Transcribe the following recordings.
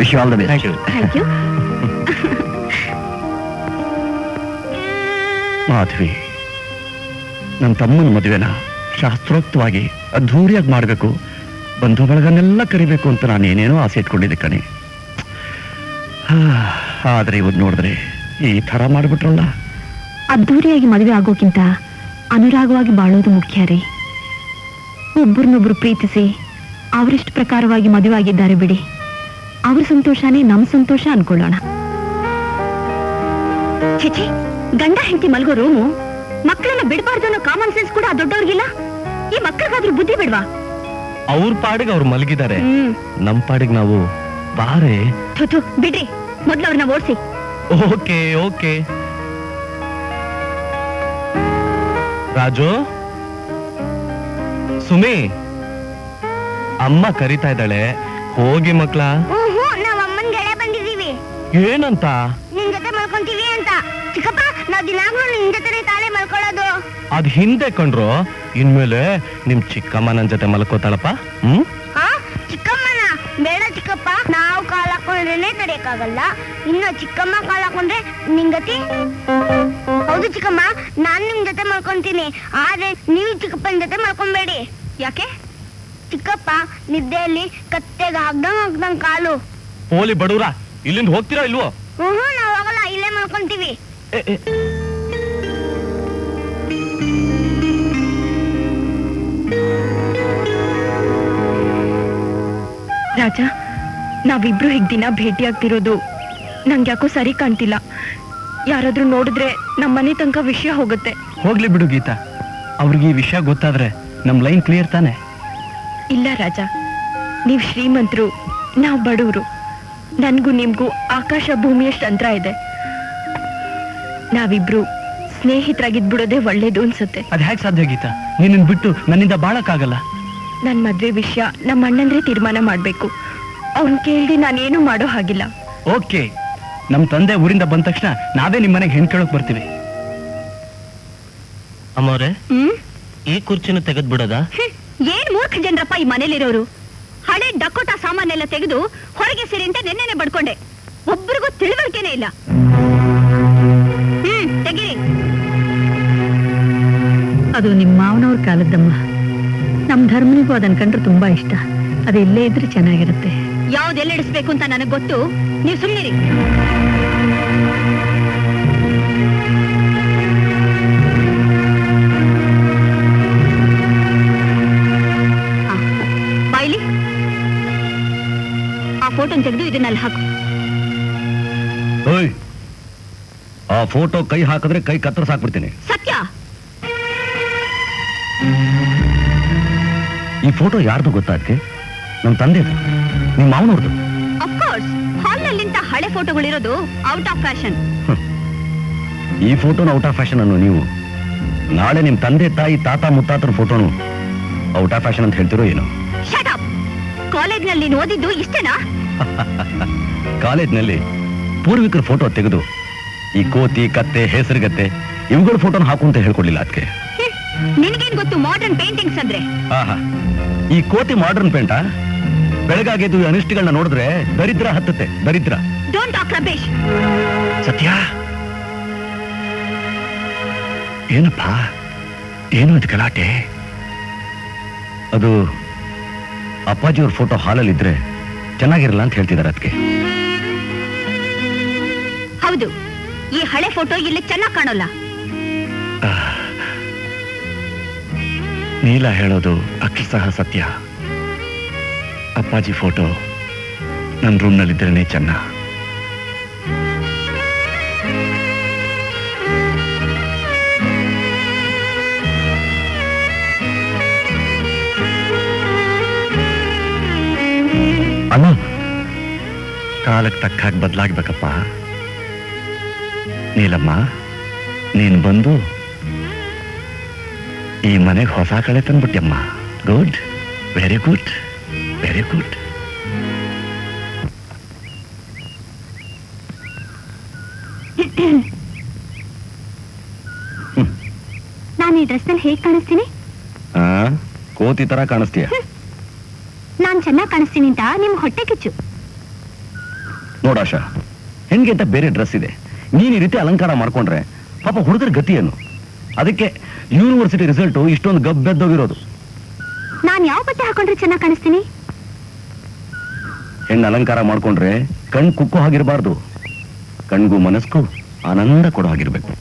Wish you all the best. Thank you. Madhavi, ನನ್ನ ತಮ್ಮನ ಮದುವೆನ ಶಾಸ್ತ್ರೋಕ್ತವಾಗಿ ಅದ್ಧೂರಿಯಾಗಿ ಮಾಡಬೇಕು, ಬಂಧು ಬಳಗನ್ನೆಲ್ಲ ಕರಿಬೇಕು ಅಂತ ನಾನು ಏನೇನೋ ಆಸೆ ಇಟ್ಕೊಂಡಿದ್ದೆ ಕಣೆ. ಆದ್ರೆ ಇವತ್ತು ನೋಡಿದ್ರೆ ಈ ಥರ ಮಾಡಿಬಿಟ್ರಲ್ಲ. ಅದ್ದೂರಿಯಾಗಿ ಮದುವೆ ಆಗೋಕ್ಕಿಂತ ಅನುರಾಗವಾಗಿ ಬಾಳೋದು ಮುಖ್ಯ ರೀ. ಒಬ್ಬರನ್ನೊಬ್ರು ಪ್ರೀತಿಸಿ ಅವರಿಷ್ಟ ಪ್ರಕಾರವಾಗಿ ಮದುವೆ ಆಗಿದ್ದಾರೆ ಬಿಡಿ. ಅವ್ರ ಸಂತೋಷನೇ ನಮ್ ಸಂತೋಷ ಅನ್ಕೊಳ್ಳೋಣ. ಛೆ, ಗಂಡ ಹೆಂಡತಿ ಮಲ್ಗೋ ರೂಮು, ಮಕ್ಕಳನ್ನ ಬಿಡಬಾರ್ದು ಅನ್ನೋ ಕಾಮನ್ ಸೆನ್ಸ್ ಕೂಡ ದೊಡ್ಡವ್ರಿಗಿಲ್ಲ. ಈ ಮಕ್ಕಳಿಗಾದ್ರೂ ಬುದ್ಧಿ ಬಿಡ್ವಾ? ಅವ್ರ ಪಾಡಿಗೆ ಅವ್ರು ಮಲಗಿದ್ದಾರೆ, ನಮ್ ಪಾಡಿಗೆ ನಾವು ಬಾರೆ. ಥು ಬಿಡ್ರಿ, ಮೊದ್ಲು ಅವ್ರನ್ನ ಓಡಿಸಿ. Okay okay. ರಾಜು, ಸುಮಿ, ಅಮ್ಮ ಕರಿತಾ ಇದ್ದಾಳೆ, ಹೋಗಿ ಮಕ್ಳ. ನಾವ್ ಅಮ್ಮನ್ ಗೆಳೆ ಬಂದಿದೀವಿ. ಏನಂತ? ನಿನ್ ಜೊತೆ ಮಲ್ಕೊಂತೀವಿ ಅಂತ. ಚಿಕ್ಕಪ್ಪ, ನಾವ್ ದಿನಾಗ್ಲೂ ನಿನ್ ಜೊತೆ ತಾಳೆ ಮಲ್ಕೊಳ್ಳೋದು. ಅದ್ ಹಿಂದೆ ಕಂಡ್ರು, ಇನ್ಮೇಲೆ ನಿಮ್ ಚಿಕ್ಕಮ್ಮ ನನ್ ಜೊತೆ ಮಲ್ಕೋತಾಳಪ್ಪ. ಚಿಕ್ಕಮ್ಮನ ಬೇಡ ಚಿಕ್ಕಪ್ಪ, ನಾವು ಕಾಲ್ ಹಾಕೊಂಡ್ರೇನೆ ತಡೆಯಕ್ಕಾಗಲ್ಲ. ಇನ್ನು ಚಿಕ್ಕಮ್ಮ ಕಾಲ್ ಹಾಕೊಂಡ್ರೆ ನಿಂಗತಿ. ಹೌದು ಚಿಕ್ಕಮ್ಮ, ನಾನ್ ನಿಮ್ ಜೊತೆ ಮಲ್ಕೊಂತೀನಿ, ಆದ್ರೆ ನೀವು ಚಿಕ್ಕಪ್ಪನ ಜೊತೆ ಮಲ್ಕೊಂಬೇಡಿ. ಯಾಕೆ? ಚಿಕ್ಕಪ್ಪ ನಿದ್ದೆಯಲ್ಲಿ ಕತ್ತೆಗೆ ಹಾಕ್ದಂಗ್ ಕಾಲು. ಪೋಲಿ ಬಡವ್ರ, ಇಲ್ಲಿಂದ ಹೋಗ್ತೀರಾ ಇಲ್ವೋ? ನಾವ್ ಹೋಗಲ್ಲ, ಇಲ್ಲೇ ಮಲ್ಕೊಂತೀವಿ. ರಾಜ, ನಾವಿಬ್ರು ಹೀಗ್ ದಿನ ಭೇಟಿ ಆಗ್ತಿರೋದು ನಂಗೆ ಯಾಕೋ ಸರಿ ಕಾಣ್ತಿಲ್ಲ. ಯಾರಾದ್ರೂ ನೋಡಿದ್ರೆ ನಮ್ಮನೆ ತನಕ ವಿಷಯ ಹೋಗುತ್ತೆ. ಹೋಗ್ಲಿ ಬಿಡು ಗೀತಾ, ಅವ್ರಿಗೆ ಈ ವಿಷಯ ಗೊತ್ತಾದ್ರೆ ನಮ್ ಲೈನ್ ಕ್ಲಿಯರ್ ತಾನೆ. ಇಲ್ಲ ರಾಜ, ನೀವ್ ಶ್ರೀಮಂತರು, ನಾವ್ ಬಡವರು. ನನ್ಗೂ ನಿಮ್ಗೂ ಆಕಾಶ ಭೂಮಿಯಷ್ಟು ಅಂತರ ಇದೆ. ನಾವಿಬ್ರು ಸ್ನೇಹಿತರಾಗಿದ್ ಬಿಡೋದೇ ಒಳ್ಳೇದು ಅನ್ಸುತ್ತೆ. ಅದ್ ಹೇಗ್ ಸಾಧ್ಯ ಗೀತಾ? ನೀನನ್ ಬಿಟ್ಟು ನನ್ನಿಂದ ಬಾಳಕ್ಕಾಗಲ್ಲ. ನನ್ ಮದ್ವೆ ವಿಷಯ ನಮ್ಮ ಅಣ್ಣಂದ್ರೆ ತೀರ್ಮಾನ ಮಾಡ್ಬೇಕು. ಅವ್ನ್ ಕೇಳ್ದೆ ನಾನೇನು ಮಾಡೋ ಹಾಗಿಲ್ಲ. ಓಕೆ, ನಮ್ ತಂದೆ ಊರಿಂದ ಬಂದ ತಕ್ಷಣ ನಾವೇ ನಿಮ್ ಮನೆಗೆ ಹೆಣ್ ಕೇಳೋಕ್ ಬರ್ತೀವಿ. ಅಮ್ಮವ್ರೆ, ಈ ಕುರ್ಚಿನ ತೆಗೆದ್ ಬಿಡೋದಾ? ಏನ್ ಮೂರ್ಖ ಜನರಪ್ಪ ಈ ಮನೇಲಿರೋರು. ಹಳೆ ಡಕೋಟ ಸಾಮಾನೆಲ್ಲ ತೆಗೆದು ಹೊರಗೆ ಸೇರಿ ಅಂತ ನೆನ್ನೆನೆ ಬಡ್ಕೊಂಡೆ. ಒಬ್ರಿಗೂ ತಿಳುವಳಿಕೆನೇ ಇಲ್ಲ. ತೆಗೀರಿ. ಅದು ನಿಮ್ಮ ಮಾವನವ್ರ ಕಾಲದ್ದಮ್ಮ. ನಮ್ ಧರ್ಮನಿಗೂ ಅದನ್ ಕಂಡ್ರೆ ತುಂಬಾ ಇಷ್ಟ. ಅದು ಇಲ್ಲೇ ಇದ್ರೆ ಚೆನ್ನಾಗಿರುತ್ತೆ. ಯಾವ್ದೆಲ್ಲಿಡಿಸ್ಬೇಕು ಅಂತ ನನಗ್ ಗೊತ್ತು, ನೀವು ಸುಮ್ಮನಿರಿ. ಬಾಯ್ಲಿ, ಆ ಫೋಟೋನ್ ತೆಗೆದು ಇದನ್ನಲ್ಲಿ ಹಾಕು. ಆ ಫೋಟೋ ಕೈ ಹಾಕಿದ್ರೆ ಕೈ ಕತ್ತರಿಸಿ ಹಾಕ್ಬಿಡ್ತೀನಿ. ಸತ್ಯ? ಈ ಫೋಟೋ ಯಾರ್ದು ಗೊತ್ತಾಗ್ತಿ? ನಮ್ ತಂದೆದು, ನಿಮ್ ಮಾವನವ್ರದು. ಅಫ್ಕೋರ್ಸ್, ಹಾಲ್ನಲ್ಲಿಂತ ಹಳೆ ಫೋಟೋಗಳಿರೋದು ಔಟ್ ಆಫ್ ಫ್ಯಾಷನ್. ಈ ಫೋಟೋನ ಔಟ್ ಆಫ್ ಫ್ಯಾಷನ್ ಅನ್ನು ನೀವು. ನಾಳೆ ನಿಮ್ ತಂದೆ ತಾಯಿ ತಾತ ಮುತ್ತಾತರ ಫೋಟೋನು ಔಟ್ ಆಫ್ ಫ್ಯಾಷನ್ ಅಂತ ಹೇಳ್ತಿರೋ ಏನು? Shut up. ಕಾಲೇಜ್ನಲ್ಲಿ ಓದಿದ್ದು ಇಷ್ಟೇನಾ? ಕಾಲೇಜ್ನಲ್ಲಿ ಪೂರ್ವಿಕರ ಫೋಟೋ ತೆಗೆದು ಈ ಕೋತಿ, ಕತ್ತೆ, ಹೆಸರುಗತ್ತೆ ಇವುಗಳ ಫೋಟೋನ ಹಾಕು ಅಂತ ಹೇಳ್ಕೊಡ್ಲಿಲ್ಲ ಅದಕ್ಕೆ. ನಿನಗೇನ್ ಗೊತ್ತು ಮಾಡರ್ನ್ ಪೇಂಟಿಂಗ್ಸ್ ಅಂದ್ರೆ? ಆಹಾ, ಈ ಕೋತಿ ಮಾಡರ್ನ್ ಪೇಂಟಾ? ಬೆಳಗಾಗಿದ್ದು ಅನಿಷ್ಟಗಳನ್ನ ನೋಡಿದ್ರೆ ದರಿದ್ರ ಹತ್ತುತ್ತೆ, ದರಿದ್ರ. Don't talk rubbish. ಸತ್ಯ, ಏನಪ್ಪ ಏನು ಇದು ಗಲಾಟೆ? ಅದು ಅಪ್ಪಾಜಿಯವ್ರ ಫೋಟೋ ಹಾಲಲ್ಲಿದ್ರೆ ಚೆನ್ನಾಗಿರಲ್ಲ ಅಂತ ಹೇಳ್ತಿದ್ದಾರೆ ಅದಕ್ಕೆ. ಹೌದು, ಈ ಹಳೆ ಫೋಟೋ ಇಲ್ಲಿ ಚೆನ್ನಾಗಿ ಕಾಣೋಲ್ಲ. ನೀಲ ಹೇಳೋದು ಅಕ್ಷರಶಃ ಸತ್ಯ. ಅಪ್ಪಾಜಿ ಫೋಟೋ ನನ್ನ ರೂಮ್ನಲ್ಲಿದ್ರೇನೆ ಚೆನ್ನ. ಅಣ್ಣ, ಕಾಲಕ್ಕೆ ತಕ್ಕ ಹಾಗೆ ಬದಲಾಗ್ಬೇಕಪ್ಪ. ನೀಲಮ್ಮ, ನೀನು ಬಂದು ಈ ಮನೆಗೆ ಹೊಸ ಕಳೆ ತಂದ್ಬಿಟ್ಟಮ್ಮ. Good, very good, very good. ನಾನು ಈ ಡ್ರೆಸ್ನಲ್ಲಿ ಹೇಗೆ ಕಾಣಿಸ್ತೀನಿ? ಕೋತಿ ತರ ಕಾಣಿಸ್ತೀಯ. ನಾನ್ ಚೆನ್ನಾಗಿ ಕಾಣಿಸ್ತೀನಿ ಅಂತ ನಿಮ್ಗೆ ಹೊಟ್ಟೆ ಕಿಚ್ಚು. ನೋಡಾಶಾ, ಹೆಣ್ಗೆ ಅಂತ ಬೇರೆ ಡ್ರೆಸ್ ಇದೆ. ನೀನ್ ಈ ರೀತಿ ಅಲಂಕಾರ ಮಾಡ್ಕೊಂಡ್ರೆ ಪಾಪ ಹುಡುಗರ ಗತಿ ಏನು? ಅದಕ್ಕೆ ಯೂನಿವರ್ಸಿಟಿ ರಿಸಲ್ಟ್ ಇಷ್ಟೊಂದು ಗಬ್ಬೆದ್ದೋಗಿರೋದು. ನಾನ್ ಯಾವ ಬಟ್ಟೆ ಹಾಕೊಂಡ್ರೆ ಚೆನ್ನಾಗಿ ಕಾಣಿಸ್ತೀನಿ? ಹೆಣ್ಣು ಅಲಂಕಾರ ಮಾಡ್ಕೊಂಡ್ರೆ ಕಣ್ ಕುಕ್ಕೋ ಹಾಗಿರ್ಬಾರ್ದು, ಕಣ್ಗೂ ಮನಸ್ಗೂ ಆನಂದ ಕೊಡೋ ಹಾಗಿರ್ಬೇಕು.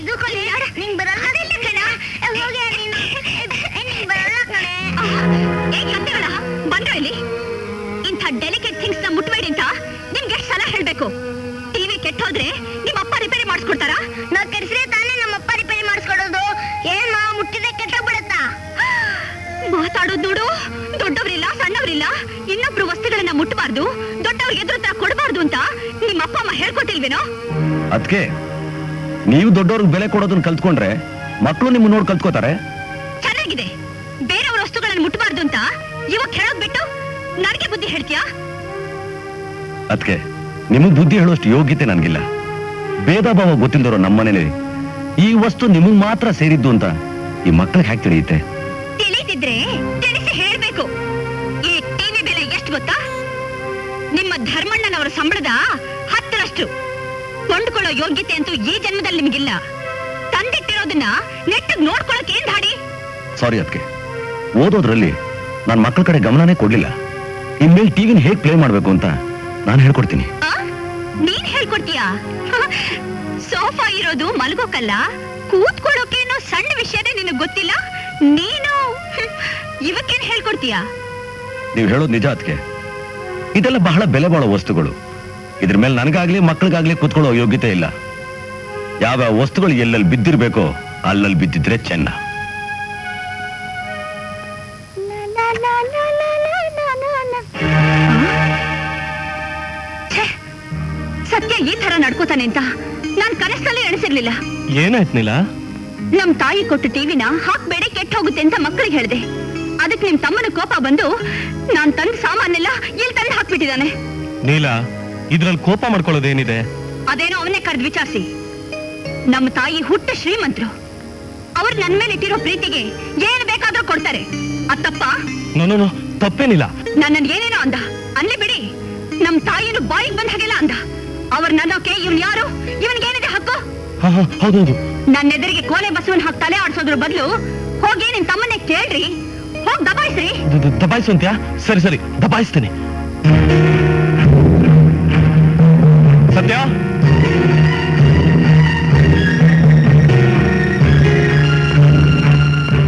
ಇದು ಕೊಡಿ, ನಿಂಗ್ ಬರಲ್ಲ ಕಣ. ಹೋಗಿ ನೀನು. ನಿಂಗ್ ಬರಲ್ಲ ಕಣೆ. ಬಂದ್ರೆ ಇಲ್ಲಿ ಇಂಥ ಡೆಲಿಕೇಟ್ ಥಿಂಗ್ಸ್ ನ ಮುಟ್ಬೇಡಿ ಅಂತ ನಿಮ್ಗೆ ಎಷ್ಟು ಸಲ ಹೇಳ್ಬೇಕು? ಟಿವಿ ಕೆಟ್ಟೋದ್ರೆ ನಿಮ್ಮ ಅಪ್ಪ ರಿಪೇರಿ ಮಾಡಿಸ್ಕೊಡ್ತಾರಾ? ನಾವ್ ಕೆಡ್ಸ್ರೆ ತಾನೇ ನಮ್ಮಪ್ಪ ರಿಪೇರಿ ಮಾಡಿಸ್ಕೊಡೋದು. ಏನ್ ಮುಟ್ಟಿದ್ರೆ ಕೆಟ್ಟೋಗ್ಬಿಡತ್ತಾ? ಮಾತಾಡೋದು ನೋಡು. ದೊಡ್ಡವರಿಲ್ಲ ಸಣ್ಣವರಿಲ್ಲ, ಇನ್ನೊಬ್ರು ವಸ್ತುಗಳನ್ನ ಮುಟ್ಟಬಾರ್ದು, ದೊಡ್ಡವ್ರಿಗೆ ಎದುರು ತರ ಕೊಡಬಾರ್ದು ಅಂತ ನಿಮ್ಮ ಅಪ್ಪ ಅಮ್ಮ ಹೇಳ್ಕೊಟ್ಟಿಲ್ವೇನೋ? ಅದಕ್ಕೆ ನೀವು ದೊಡ್ಡವ್ರಿಗೆ ಬೆಲೆ ಕೊಡೋದನ್ನ ಕಲ್ತ್ಕೊಂಡ್ರೆ ಮಕ್ಕಳು ನಿಮ್ಮ ನೋಡಿ ಕಲ್ತ್ಕೋತಾರೆ. ಚೆನ್ನಾಗಿದೆ, ಬೇರೆಯವ್ರ ವಸ್ತುಗಳನ್ನ ಮುಟ್ಟಬಾರ್ದು ಅಂತ ಇವಾಗ ಹೇಳೋದ್ ಬಿಟ್ಟು ನನಗೆ ಬುದ್ಧಿ ಹೇಳ್ತೀಯಾ? ಅದಕ್ಕೆ ನಿಮಗ್ ಬುದ್ಧಿ ಹೇಳೋಷ್ಟು ಯೋಗ್ಯತೆ ನನ್ಗಿಲ್ಲ. ಭೇದ ಭಾವ ಗೊತ್ತಿಲ್ದವರು ನಮ್ಮನೇಲಿ ಈ ವಸ್ತು ನಿಮಗ್ ಮಾತ್ರ ಸೇರಿದ್ದು ಅಂತ ಈ ಮಕ್ಕಳಿಗೆ ಹ್ಯಾಕ್ ತಿಳಿಯುತ್ತೆ? ತಿಳಿದಿದ್ರೆ ತಿಳಿಸಿ ಹೇಳ್ಬೇಕು. ಈ ಟಿವಿ ಬೆಲೆ ಎಷ್ಟು ಗೊತ್ತಾ? ನಿಮ್ಮ ಧರ್ಮಣ್ಣನವರ ಸಂಬಳದ 10ರಷ್ಟು. ಕೊಂಡ್ಕೊಳ್ಳೋ ಯೋಗ್ಯತೆ ಅಂತೂ ಈ ಜನ್ಮದಲ್ಲಿ ನಿಮಗಿಲ್ಲ. ತಂದಿಟ್ಟಿರೋದನ್ನ ನೆಟ್ಟಗ್ ನೋಡ್ಕೊಳಕ್ ಏನ್ ದಾಡಿ? ಸಾರಿ ಅದಕ್ಕೆ, ಓದೋದ್ರಲ್ಲಿ ನನ್ನ ಮಕ್ಕಳ ಕಡೆ ಗಮನನೇ ಕೊಡ್ಲಿಲ್ಲ. ಇನ್ಮೇಲೆ ಟಿವಿನ ಹೇಗ್ ಪ್ಲೇ ಮಾಡ್ಬೇಕು ಅಂತ ನಾನು ಹೇಳ್ಕೊಡ್ತೀನಿ. ಆ? ನೀನ್ ಹೇಳ್ಕೊಡ್ತೀಯಾ? ಸೋಫಾ ಇರೋದು ಮಲಗೋಕಲ್ಲ, ಕೂತ್ಕೊಳ್ಳೋಕೇನೋ ಸಣ್ಣ ವಿಷಯನೇ ನಿನಗ್ ಗೊತ್ತಿಲ್ಲ. ನೀನು ಇವಕ್ಕೇನ್ ಹೇಳ್ಕೊಡ್ತೀಯಾ? ನೀವು ಹೇಳೋದು ನಿಜ ಅದಕ್ಕೆ. ಇದೆಲ್ಲ ಬಹಳ ಬೆಲೆ ಬಾಳೋ ವಸ್ತುಗಳು. ಇದ್ರ ಮೇಲೆ ನನಗಾಗ್ಲಿ ಮಕ್ಕಳಿಗಾಗ್ಲಿ ಕೂತ್ಕೊಳ್ಳೋ ಯೋಗ್ಯತೆ ಇಲ್ಲ. ಯಾವ ವಸ್ತುಗಳು ಎಲ್ಲೆಲ್ಲಿ ಬಿದ್ದಿರ್ಬೇಕೋ ಅಲ್ಲಲ್ಲಿ ಬಿದ್ದಿದ್ರೆ ಚೆನ್ನ. ಸತ್ಯ ಈ ತರ ನಡ್ಕೋತಾನೆ ಅಂತ ನಾನ್ ಕನಸಲ್ಲೇ ಎಣಿಸಿರ್ಲಿಲ್ಲ. ಏನಾಯ್ತು ನೀಲಾ? ನಮ್ ತಾಯಿ ಕೊಟ್ಟು ಟಿವಿನ ಹಾಕ್ಬೇಡಿ ಕೆಟ್ಟ ಹೋಗುತ್ತೆ ಅಂತ ಮಕ್ಕಳಿಗೆ ಹೇಳ್ದೆ. ಅದಕ್ಕೆ ನಿಮ್ ತಮ್ಮನ ಕೋಪ ಬಂದು ನಾನ್ ತಂದ ಸಾಮಾನೆಲ್ಲ ಇಲ್ಲಿ ತಂದು ಹಾಕ್ಬಿಟ್ಟಿದ್ದಾನೆ. ನೀಲಾ, ಇದ್ರಲ್ಲಿ ಕೋಪ ಮಾಡ್ಕೊಳ್ಳೋದೇನಿದೆ? ಅದೇನೋ ಅವನ್ನೇ ಕರೆದು ವಿಚಾರಿಸಿ. ನಮ್ಮ ತಾಯಿ ಹುಟ್ಟ ಶ್ರೀಮಂತರು. ಅವ್ರು ನನ್ ಮೇಲೆ ಇಟ್ಟಿರೋ ಪ್ರೀತಿಗೆ ಏನ್ ಬೇಕಾದ್ರೂ ಕೊಡ್ತಾರೆ. ಅದ್ ತಪ್ಪ? ನೋ, ತಪ್ಪೇನಿಲ್ಲ. ನನ್ನನ್ ಏನೇನೋ ಅಂದ, ಅನ್ಲಿ ಬಿಡಿ. ನಮ್ ತಾಯಿನು ಬಾಯಿಗೆ ಬಂದ ಹಾಗೆಲ್ಲ ಅಂದ. ಅವ್ರ ನನ್ನೋಕೆ ಇವ್ನ್ ಯಾರು, ಇವನ್ಗೇನಿದೆ ಹಕ್ಕು? ಹೌದೌದು. ನನ್ನ ಎದುರಿಗೆ ಕೋಲೆ ಬಸವನ್ ಹಾಕಿ ತಲೆ ಆಡ್ಸೋದ್ರ ಬದಲು ಹೋಗಿ ನಿಮ್ ತಮ್ಮನ್ನೇ ಕೇಳ್ರಿ, ಹೋಗ್ ದಬಾಯಿಸ್ರಿ. ದಬಾಯಿಸು ಅಂತ್ಯಾ? ಸರಿ ದಬಾಯಿಸ್ತೀನಿ. ಸತ್ಯ,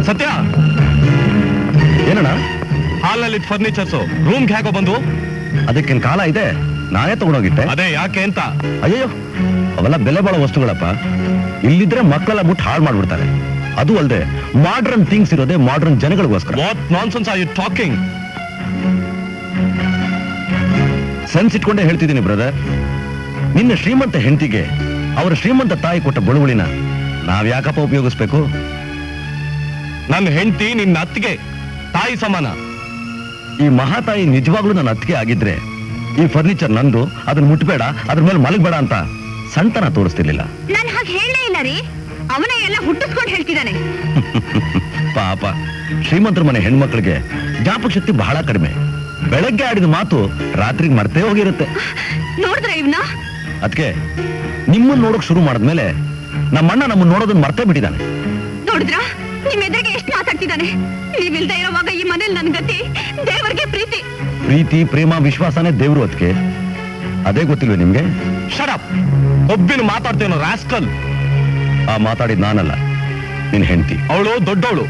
ಸತ್ಯ, ಏನಣ್ಣ? ಹಾಲಲ್ಲಿ ಫರ್ನಿಚರ್ಸು ರೂಮ್ಗೆ ಹೇಗೋ ಬಂದು? ಅದಕ್ಕೇನ್ ಕಾಲ ಇದೆ, ನಾನೇ ತಗೊಂಡೋಗಿಟ್ಟೆ. ಅದೇ ಯಾಕೆ ಅಂತ. ಅಯ್ಯೋ, ಅವೆಲ್ಲ ಬೆಲೆ ಬಾಳೋ ವಸ್ತುಗಳಪ್ಪ. ಇಲ್ಲಿದ್ರೆ ಮಕ್ಕಳೆಲ್ಲ ಬಿಟ್ಟು ಹಾಳು ಮಾಡ್ಬಿಡ್ತಾರೆ. ಅದು ಅಲ್ಲದೆ ಮಾಡ್ರನ್ ಥಿಂಗ್ಸ್ ಇರೋದೇ ಮಾಡ್ರನ್ ಜನಗಳಿಗೋಸ್ಕರ. What nonsense are you talking? Sense ಇಟ್ಕೊಂಡೇ ಹೇಳ್ತಿದ್ದೀನಿ ಬ್ರದರ್. ನಿನ್ನ ಶ್ರೀಮಂತ ಹೆಂಡತಿಗೆ ಅವರ ಶ್ರೀಮಂತ ತಾಯಿ ಕೊಟ್ಟ ಬಳುವಳಿನ ನಾವ್ ಯಾಕಪ್ಪ ಉಪಯೋಗಿಸ್ಬೇಕು? ನನ್ನ ಹೆಂಡತಿ ನಿನ್ನ ಅತ್ತಿಗೆ ತಾಯಿ ಸಮಾನ. ಈ ಮಹಾತಾಯಿ ನಿಜವಾಗ್ಲೂ ನನ್ನ ಅತ್ತಿಗೆ ಆಗಿದ್ರೆ ಈ ಫರ್ನಿಚರ್ ನಂದು, ಅದನ್ನ ಮುಟ್ಬೇಡ, ಅದ್ರ ಮೇಲೆ ಮಲಗಬೇಡ ಅಂತ ಸಣ್ತನ ತೋರಿಸ್ತಿರ್ಲಿಲ್ಲ. ನಾನು ಹಾಗೆ ಹೇಳಲೇ ಇಲ್ಲ ರೀ. ಅವನೇ ಎಲ್ಲ ಹುಟ್ಟಿಸ್ಕೊಂಡು ಹೇಳ್ತಿದ್ದಾನೆ. ಪಾಪ, ಶ್ರೀಮಂತರ ಮನೆ ಹೆಣ್ಮಕ್ಳಿಗೆ ಜ್ಞಾಪಕ ಶಕ್ತಿ ಬಹಳ ಕಡಿಮೆ. ಬೆಳಗ್ಗೆ ಆಡಿದ ಮಾತು ರಾತ್ರಿಗೆ ಮರ್ತೇ ಹೋಗಿರುತ್ತೆ. ನೋಡಿದ್ರ ಇವ್ನ? ಅದಕ್ಕೆ ನಿಮ್ಮನ್ನ ನೋಡಕ್ ಶುರು ಮಾಡಿದ್ಮೇಲೆ ನಮ್ಮಣ್ಣ ನಮ್ಮನ್ನ ನೋಡೋದನ್ನ ಮರ್ತೇ ಬಿಟ್ಟಿದ್ದಾನೆ. ನೋಡಿದ್ರ ನಿಮ್ ಎದುರಿಗೆ ಎಷ್ಟು ಮಾತಾಡ್ತಿದ್ದಾನೆ. ನೀವಿಲ್ದೇ ಇರೋವಾಗ ಈ ಮನೇಲಿ ನನ್ ಗತಿ ದೇವರಿಗೆ ಪ್ರೀತಿ. ಪ್ರೀತಿ, ಪ್ರೇಮ, ವಿಶ್ವಾಸನೇ ದೇವ್ರು. ಅದಕ್ಕೆ ಅದೇ ಗೊತ್ತಿಲ್ವೇ ನಿಮ್ಗೆ? ಶಟ್ ಒಬ್ಬಿನ ಮಾತಾಡ್ತೇನೋ ರಾಸ್ಕಲ್. ಆ ಮಾತಾಡಿದ್ ನಾನಲ್ಲ, ನಿನ್ ಹೆಂಡತಿ. ಅವಳು ದೊಡ್ಡವಳು.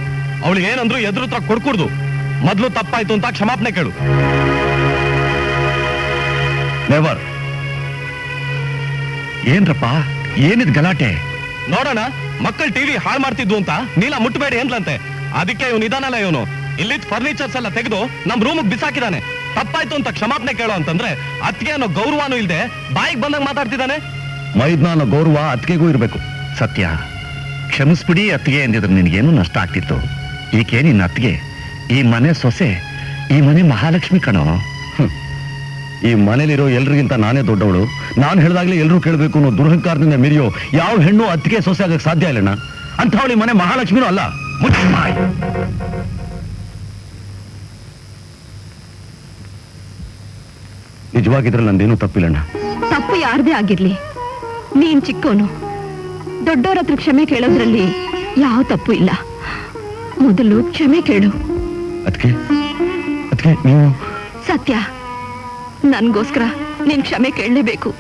ಅವಳಿಗೆ ಏನಂದ್ರು ಎದುರು ತರ ಕೊಡ್ಕೂಡ್ದು. ಮೊದ್ಲು ತಪ್ಪಾಯ್ತು ಅಂತ ಕ್ಷಮಾಪಣೆ ಕೇಳು. ನೆವರ್. ಏನ್ರಪ್ಪ, ಏನಿದ್ ಗಲಾಟೆ? ನೋಡೋಣ, ಮಕ್ಕಳು ಟಿವಿ ಹಾಳು ಮಾಡ್ತಿದ್ವು ಅಂತ ನೀಲ ಮುಟ್ಟಬೇಡಿ ಅಂದ್ಲಂತೆ. ಅದಕ್ಕೆ ಇವನು ಇದಾನಲ್ಲ, ಇವನು ಇಲ್ಲಿದ್ ಫರ್ನಿಚರ್ಸ್ ಎಲ್ಲ ತೆಗೆದು ನಮ್ ರೂಮ್ ಬಿಸಾಕಿದಾನೆ. ತಪ್ಪಾಯ್ತು ಅಂತ ಕ್ಷಮಾಪಣೆ ಕೇಳೋ ಅಂತಂದ್ರೆ ಅತ್ತಿಗೆ ಅನ್ನೋ ಗೌರವನೂ ಇಲ್ದೆ ಬಾಯಿಗೆ ಬಂದಂಗ್ ಮಾತಾಡ್ತಿದ್ದಾನೆ. ಮೈದ್ನ ಅನ್ನೋ ಗೌರವ ಅತ್ತಿಗೆಗೂ ಇರ್ಬೇಕು. ಸತ್ಯ, ಕ್ಷಮಿಸ್ಬಿಡಿ ಅತ್ತಿಗೆ ಎಂದಿದ್ರೆ ನಿನ್ಗೇನು ನಷ್ಟ ಆಗ್ತಿತ್ತು. ಈಕೆ ನಿನ್ನ ಅತ್ತಿಗೆ, ಈ ಮನೆ ಸೊಸೆ, ಈ ಮನೆ ಮಹಾಲಕ್ಷ್ಮಿ ಕಣೋ. ಈ ಮನೇಲಿರೋ ಎಲ್ರಿಗಿಂತ ನಾನೇ ದೊಡ್ಡವಳು. ನಾನು ಹೇಳ್ದಾಗ್ಲೇ ಎಲ್ರೂ ಕೇಳಬೇಕು ಅನ್ನೋ ದುರಹಂಕಾರದಿಂದ ಮೆರೆಯೋ ಯಾವ ಹೆಣ್ಣು ಅತ್ತಿಗೆ ಸೊಸೆ ಆಗಕ್ಕೆ ಸಾಧ್ಯ ಇಲ್ಲಣ್ಣ. ಅಂಥವಳಿ ಮನೆ ಮಹಾಲಕ್ಷ್ಮಿನೂ ಅಲ್ಲ. ನಿಜವಾಗಿದ್ರೆ ನಂದೇನೂ ತಪ್ಪಿಲ್ಲಣ್ಣ. ತಪ್ಪು ಯಾರದೇ ಆಗಿರ್ಲಿ, ನೀನ್ ಚಿಕ್ಕೋನು. ದೊಡ್ಡವ್ರ ಹತ್ರ ಕ್ಷಮೆ ಕೇಳೋದ್ರಲ್ಲಿ ಯಾವ ತಪ್ಪು ಇಲ್ಲ. ಮೊದಲು ಕ್ಷಮೆ ಕೇಳು. ಅದಕ್ಕೆ ನೀವು ಸತ್ಯ, ನನ್ಗೋಸ್ಕರ ನೀನ್ ಕ್ಷಮೆ ಕೇಳಲೇಬೇಕು.